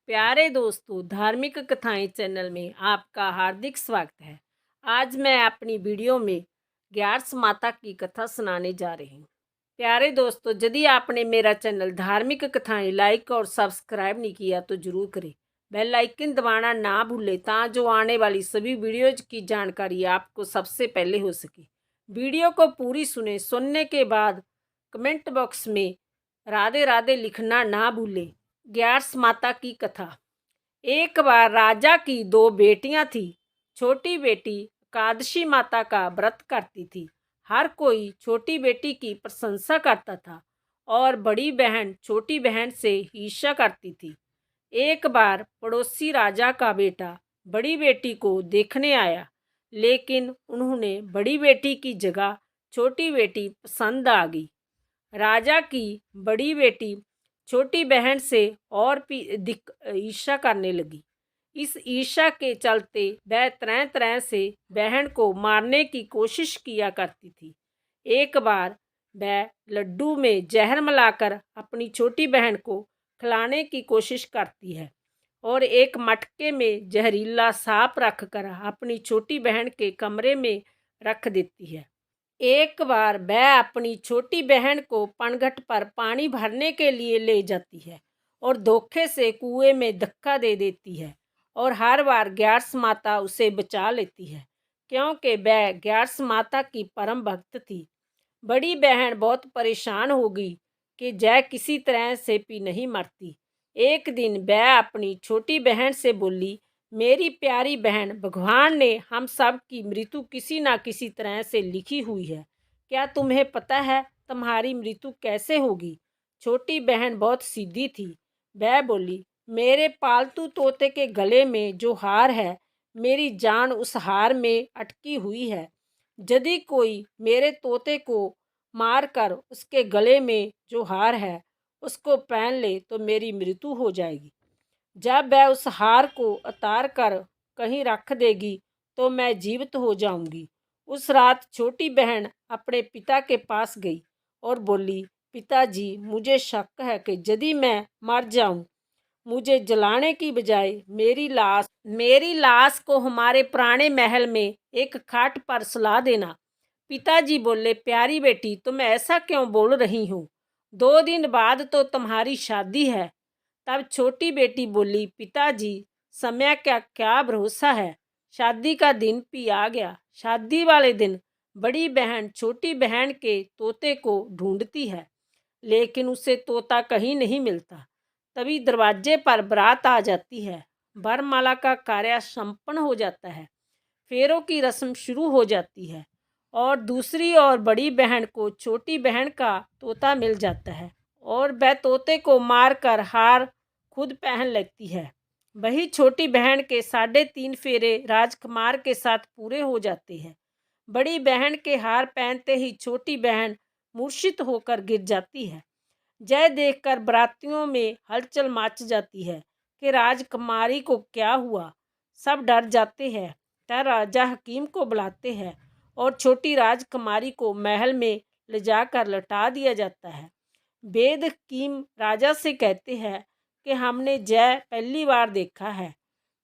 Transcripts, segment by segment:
प्यारे दोस्तों, धार्मिक कथाएं चैनल में आपका हार्दिक स्वागत है। आज मैं अपनी वीडियो में ग्यारस माता की कथा सुनाने जा रही हूँ। प्यारे दोस्तों, यदि आपने मेरा चैनल धार्मिक कथाएं लाइक और सब्सक्राइब नहीं किया तो जरूर करें। बेल आइकन दबाना ना भूलें जो आने वाली सभी वीडियोज की जानकारी आपको सबसे पहले हो सके। वीडियो को पूरी सुनने के बाद कमेंट बॉक्स में राधे राधे लिखना ना भूलें। ग्यारस माता की कथा। एक बार राजा की दो बेटियां थी। छोटी बेटी एकादशी माता का व्रत करती थी। हर कोई छोटी बेटी की प्रशंसा करता था और बड़ी बहन छोटी बहन से ईर्ष्या करती थी। एक बार पड़ोसी राजा का बेटा बड़ी बेटी को देखने आया, लेकिन उन्होंने बड़ी बेटी की जगह छोटी बेटी पसंद आ गई। राजा की बड़ी बेटी छोटी बहन से और भी अधिक ईर्ष्या करने लगी। इस ईर्ष्या के चलते वह तरह तरह से बहन को मारने की कोशिश किया करती थी। एक बार वह लड्डू में जहर मिलाकर अपनी छोटी बहन को खिलाने की कोशिश करती है और एक मटके में जहरीला सांप रखकर अपनी छोटी बहन के कमरे में रख देती है। एक बार वह अपनी छोटी बहन को पनघट पर पानी भरने के लिए ले जाती है और धोखे से कुएं में धक्का दे देती है और हर बार ग्यारस माता उसे बचा लेती है, क्योंकि वह ग्यारस माता की परम भक्त थी। बड़ी बहन बहुत परेशान हो गई कि जय किसी तरह से भी नहीं मरती। एक दिन वह अपनी छोटी बहन से बोली, मेरी प्यारी बहन, भगवान ने हम सब की मृत्यु किसी ना किसी तरह से लिखी हुई है। क्या तुम्हें पता है तुम्हारी मृत्यु कैसे होगी? छोटी बहन बहुत सीधी थी। वह बोली, मेरे पालतू तोते के गले में जो हार है, मेरी जान उस हार में अटकी हुई है। यदि कोई मेरे तोते को मारकर उसके गले में जो हार है उसको पहन ले तो मेरी मृत्यु हो जाएगी। जब वह उस हार को उतार कर कहीं रख देगी तो मैं जीवित हो जाऊंगी। उस रात छोटी बहन अपने पिता के पास गई और बोली, पिताजी, मुझे शक है कि यदि मैं मर जाऊं, मुझे जलाने की बजाय मेरी लाश को हमारे पुराने महल में एक खाट पर सुला देना। पिताजी बोले, प्यारी बेटी, तुम ऐसा क्यों बोल रही हो? 2 दिन बाद तो तुम्हारी शादी है। तब छोटी बेटी बोली, पिताजी, समय का क्या भरोसा है, शादी का दिन भी आ गया। शादी वाले दिन बड़ी बहन छोटी बहन के तोते को ढूंढती है, लेकिन उसे तोता कहीं नहीं मिलता। तभी दरवाजे पर बारात आ जाती है। वरमाला का कार्य संपन्न हो जाता है। फेरों की रस्म शुरू हो जाती है और दूसरी ओर बड़ी बहन को छोटी बहन का तोता मिल जाता है और वह तोते को मारकर हार खुद पहन लेती है। वही छोटी बहन के 3.5 फेरे राजकुमार के साथ पूरे हो जाते हैं। बड़ी बहन के हार पहनते ही छोटी बहन मूर्छित होकर गिर जाती है। जय देखकर बरातियों में हलचल मच जाती है कि राजकुमारी को क्या हुआ। सब डर जाते हैं। तब राजा हकीम को बुलाते हैं और छोटी राजकुमारी को महल में ले जाकर लौटा दिया जाता है। वेद हकीम राजा से कहते हैं कि हमने जय पहली बार देखा है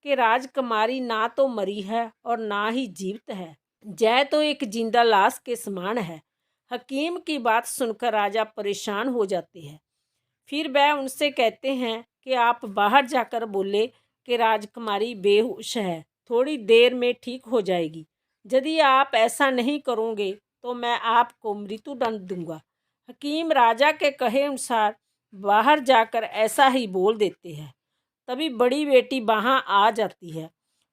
कि राजकुमारी ना तो मरी है और ना ही जीवित है। जय तो एक जिंदा लाश के समान है। हकीम की बात सुनकर राजा परेशान हो जाते हैं। फिर वह उनसे कहते हैं कि आप बाहर जाकर बोले कि राजकुमारी बेहोश है, थोड़ी देर में ठीक हो जाएगी। यदि आप ऐसा नहीं करोगे तो मैं आपको मृत्युदंड दूंगा। हकीम राजा के कहे अनुसार बाहर जाकर ऐसा ही बोल देते हैं। तभी बड़ी बेटी वहाँ आ जाती है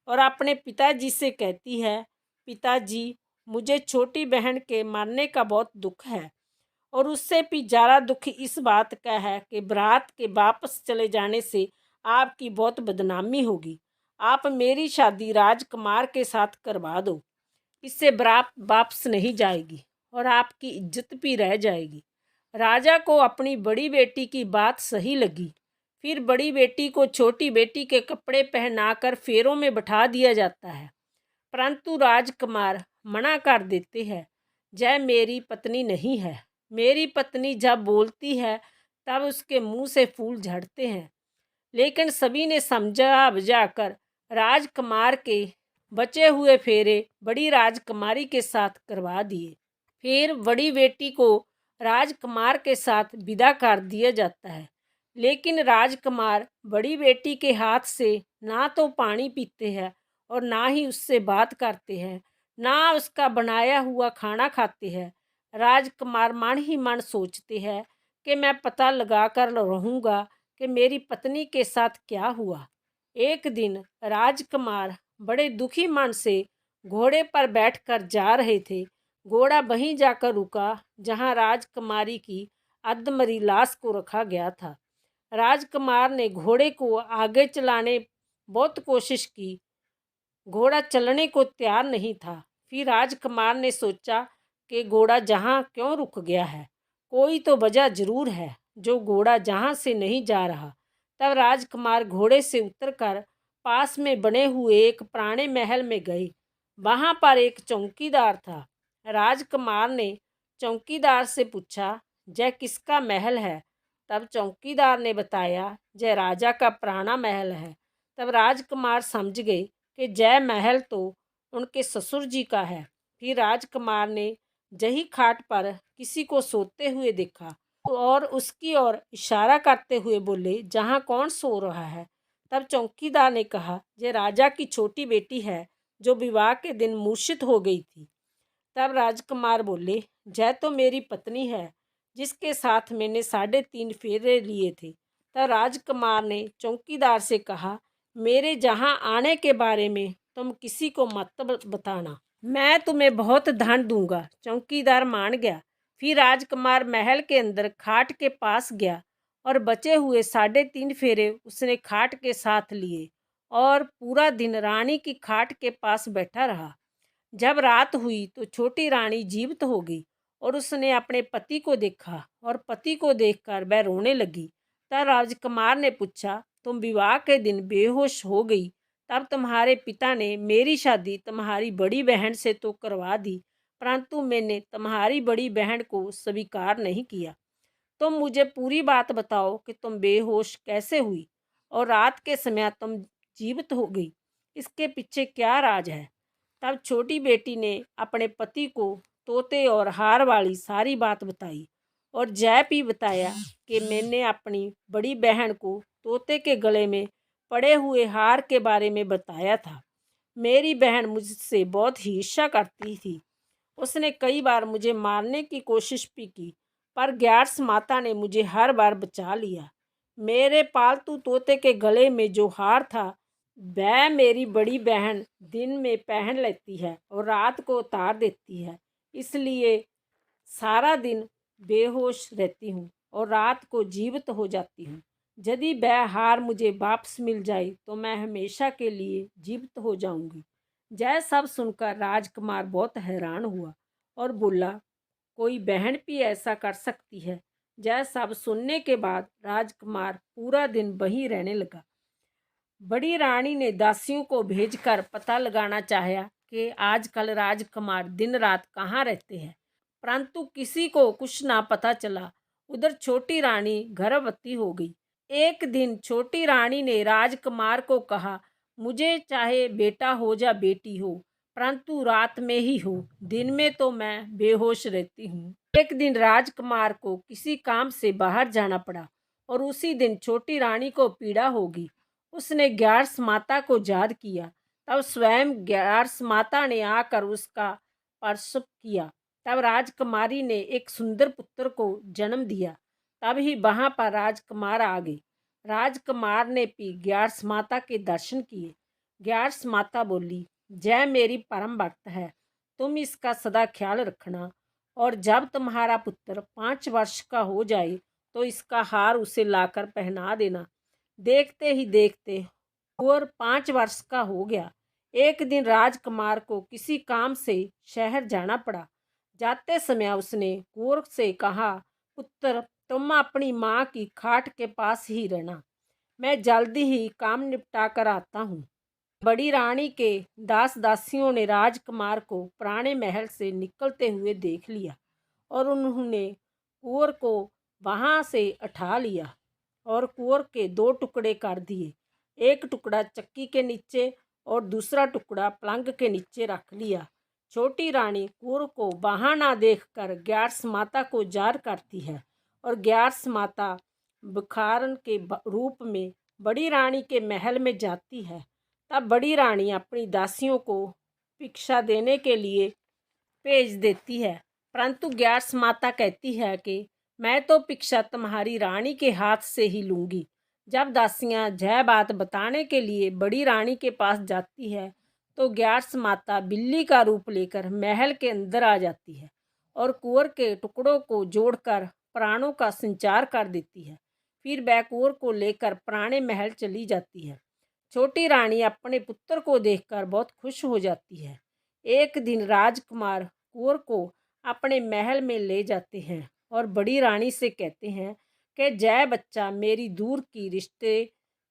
और अपने पिताजी से कहती है, पिताजी, मुझे छोटी बहन के मरने का बहुत दुख है और उससे भी ज़्यादा दुख इस बात का है कि बारात के वापस चले जाने से आपकी बहुत बदनामी होगी। आप मेरी शादी राजकुमार के साथ करवा दो। इससे बारात वापस नहीं जाएगी और आपकी इज्जत भी रह जाएगी। राजा को अपनी बड़ी बेटी की बात सही लगी। फिर बड़ी बेटी को छोटी बेटी के कपड़े पहनाकर फेरों में बैठा दिया जाता है, परंतु राजकुमार मना कर देते हैं। जय मेरी पत्नी नहीं है। मेरी पत्नी जब बोलती है तब उसके मुंह से फूल झड़ते हैं। लेकिन सभी ने समझा बुझाकर राजकुमार के बचे हुए फेरे बड़ी राजकुमारी के साथ करवा दिए। फिर बड़ी बेटी को राजकुमार के साथ विदा कर दिया जाता है। लेकिन राजकुमार बड़ी बेटी के हाथ से ना तो पानी पीते हैं और ना ही उससे बात करते हैं, ना उसका बनाया हुआ खाना खाते हैं। राजकुमार मन ही मन सोचते हैं कि मैं पता लगा कर रहूँगा कि मेरी पत्नी के साथ क्या हुआ। एक दिन राजकुमार बड़े दुखी मन से घोड़े पर बैठकर जा रहे थे। घोड़ा वहीं जाकर रुका जहां राजकुमारी की अधमरी लाश को रखा गया था। राजकुमार ने घोड़े को आगे चलाने बहुत कोशिश की। घोड़ा चलने को तैयार नहीं था। फिर राजकुमार ने सोचा कि घोड़ा जहाँ क्यों रुक गया है, कोई तो वजह जरूर है जो घोड़ा जहाँ से नहीं जा रहा। तब राजकुमार घोड़े से उतरकर पास में बने हुए एक पुराने महल में गए। वहाँ पर एक चौकीदार था। राजकुमार ने चौकीदार से पूछा, यह किसका महल है? तब चौकीदार ने बताया, यह राजा का पुराना महल है। तब राजकुमार समझ गए कि जय महल तो उनके ससुर जी का है। फिर राजकुमार ने जही खाट पर किसी को सोते हुए देखा और उसकी ओर इशारा करते हुए बोले, जहाँ कौन सो रहा है? तब चौकीदार ने कहा, यह राजा की छोटी बेटी है जो विवाह के दिन मूर्छित हो गई थी। तब राजकुमार बोले, जय तो मेरी पत्नी है जिसके साथ मैंने 3.5 फेरे लिए थे। तब राजकुमार ने चौकीदार से कहा, मेरे जहाँ आने के बारे में तुम किसी को मत बताना, मैं तुम्हें बहुत धन दूंगा। चौकीदार मान गया। फिर राजकुमार महल के अंदर खाट के पास गया और बचे हुए 3.5 फेरे उसने खाट के साथ लिए और पूरा दिन रानी की खाट के पास बैठा रहा। जब रात हुई तो छोटी रानी जीवित हो गई और उसने अपने पति को देखा और पति को देखकर वह रोने लगी। तब राजकुमार ने पूछा, तुम विवाह के दिन बेहोश हो गई, तब तुम्हारे पिता ने मेरी शादी तुम्हारी बड़ी बहन से तो करवा दी, परंतु मैंने तुम्हारी बड़ी बहन को स्वीकार नहीं किया। तुम मुझे पूरी बात बताओ कि तुम बेहोश कैसे हुई और रात के समय तुम जीवित हो गई, इसके पीछे क्या राज है? तब छोटी बेटी ने अपने पति को तोते और हार वाली सारी बात बताई और जय भी बताया कि मैंने अपनी बड़ी बहन को तोते के गले में पड़े हुए हार के बारे में बताया था। मेरी बहन मुझसे बहुत ही ईर्ष्या करती थी। उसने कई बार मुझे मारने की कोशिश भी की, पर ग्यार्स माता ने मुझे हर बार बचा लिया। मेरे पालतू तोते के गले में जो हार था वह मेरी बड़ी बहन दिन में पहन लेती है और रात को उतार देती है, इसलिए सारा दिन बेहोश रहती हूँ और रात को जीवित हो जाती हूँ। यदि वह हार मुझे वापस मिल जाए तो मैं हमेशा के लिए जीवित हो जाऊंगी। यह सब सुनकर राजकुमार बहुत हैरान हुआ और बोला, कोई बहन भी ऐसा कर सकती है? यह सब सुनने के बाद राजकुमार पूरा दिन वहीं रहने लगा। बड़ी रानी ने दासियों को भेजकर पता लगाना चाहा कि आजकल राजकुमार दिन रात कहाँ रहते हैं, परंतु किसी को कुछ ना पता चला। उधर छोटी रानी गर्भवती हो गई। एक दिन छोटी रानी ने राजकुमार को कहा, मुझे चाहे बेटा हो या बेटी हो, परंतु रात में ही हो, दिन में तो मैं बेहोश रहती हूँ। एक दिन राजकुमार को किसी काम से बाहर जाना पड़ा और उसी दिन छोटी रानी को पीड़ा होगी। उसने ग्यार्स माता को याद किया। तब स्वयं ग्यार्स माता ने आकर उसका प्रसव किया। तब राजकुमारी ने एक सुंदर पुत्र को जन्म दिया। तभी वहां पर राजकुमार आ गए। राजकुमार ने भी ग्यार्स माता के दर्शन किए। ग्यार्स माता बोली, जय मेरी परम भक्त है, तुम इसका सदा ख्याल रखना और जब तुम्हारा पुत्र 5 वर्ष का हो जाए तो इसका हार उसे लाकर पहना देना। देखते ही देखते और 5 वर्ष का हो गया। एक दिन राजकुमार को किसी काम से शहर जाना पड़ा। जाते समय उसने कुंवर से कहा, पुत्र तुम अपनी माँ की खाट के पास ही रहना, मैं जल्दी ही काम निपटा कर आता हूँ। बड़ी रानी के दास दासियों ने राजकुमार को पुराने महल से निकलते हुए देख लिया और उन्होंने कुंवर को वहां से उठा लिया। और कुंवर के 2 टुकड़े कर दिए। एक टुकड़ा चक्की के नीचे और दूसरा टुकड़ा पलंग के नीचे रख लिया। छोटी रानी कुंवर को वहाँ ना देखकर ग्यारस माता को जार करती है और ग्यारस माता भिखारन के रूप में बड़ी रानी के महल में जाती है। तब बड़ी रानी अपनी दासियों को भिक्षा देने के लिए भेज देती है, परंतु ग्यारस माता कहती है कि मैं तो भिक्षा तुम्हारी रानी के हाथ से ही लूँगी। जब दासियाँ यह बात बताने के लिए बड़ी रानी के पास जाती है तो ग्यारस माता बिल्ली का रूप लेकर महल के अंदर आ जाती है और कुंवर के टुकड़ों को जोड़कर प्राणों का संचार कर देती है। फिर वह कुंवर को लेकर पुराने महल चली जाती है। छोटी रानी अपने पुत्र को देखकर बहुत खुश हो जाती है। एक दिन राजकुमार कुंवर को अपने महल में ले जाते हैं और बड़ी रानी से कहते हैं कि जय बच्चा मेरी दूर की रिश्ते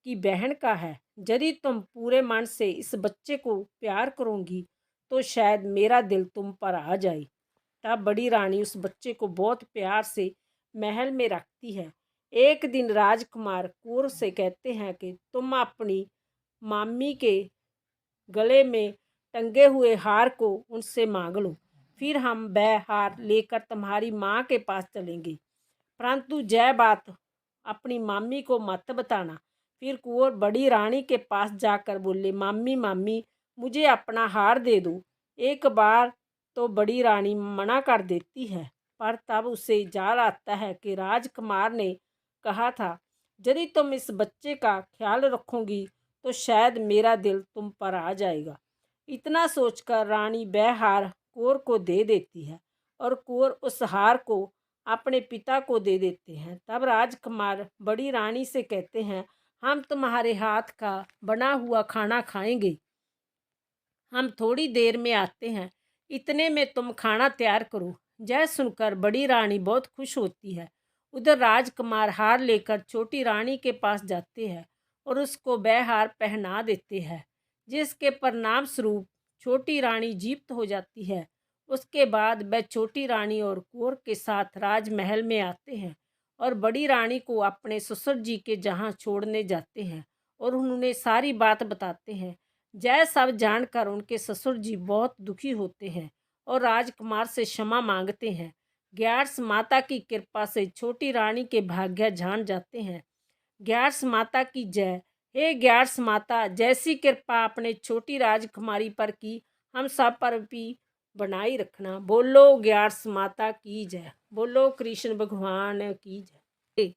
की बहन का है। यदि तुम पूरे मन से इस बच्चे को प्यार करोगी तो शायद मेरा दिल तुम पर आ जाए। तब बड़ी रानी उस बच्चे को बहुत प्यार से महल में रखती है। एक दिन राजकुमार कुंवर से कहते हैं कि तुम अपनी मामी के गले में टंगे हुए हार को उनसे मांग लो, फिर हम वह हार लेकर तुम्हारी माँ के पास चलेंगे, परंतु यह बात अपनी मामी को मत बताना। फिर कुंवर बड़ी रानी के पास जाकर बोले, मामी मामी मुझे अपना हार दे दो। एक बार तो बड़ी रानी मना कर देती है, पर तब उसे याद आता है कि राजकुमार ने कहा था यदि तुम इस बच्चे का ख्याल रखोगी तो शायद मेरा दिल तुम पर आ जाएगा। इतना सोचकर रानी वह हार कुंवर को दे देती है और कुंवर उस हार को अपने पिता को दे देते हैं। तब राजकुमार बड़ी रानी से कहते हैं, हम तुम्हारे हाथ का बना हुआ खाना खाएंगे, हम थोड़ी देर में आते हैं, इतने में तुम खाना तैयार करो। यह सुनकर बड़ी रानी बहुत खुश होती है। उधर राजकुमार हार लेकर छोटी रानी के पास जाते हैं और उसको वह हार पहना देते हैं, जिसके परिणाम स्वरूप छोटी रानी जीवित हो जाती है। उसके बाद वह छोटी रानी और कुंवर के साथ राजमहल में आते हैं और बड़ी रानी को अपने ससुर जी के जहाँ छोड़ने जाते हैं और उन्होंने सारी बात बताते हैं। यह सब जानकर उनके ससुर जी बहुत दुखी होते हैं और राजकुमार से क्षमा मांगते हैं। ग्यारस माता की कृपा से छोटी रानी के भाग्य जान जाते हैं। ग्यारस माता की जय। हे ग्यारस माता, जैसी कृपा अपने छोटी राजकुमारी पर की हम सब पर भी बनाई रखना। बोलो ग्यारस माता की जय। बोलो कृष्ण भगवान की जय।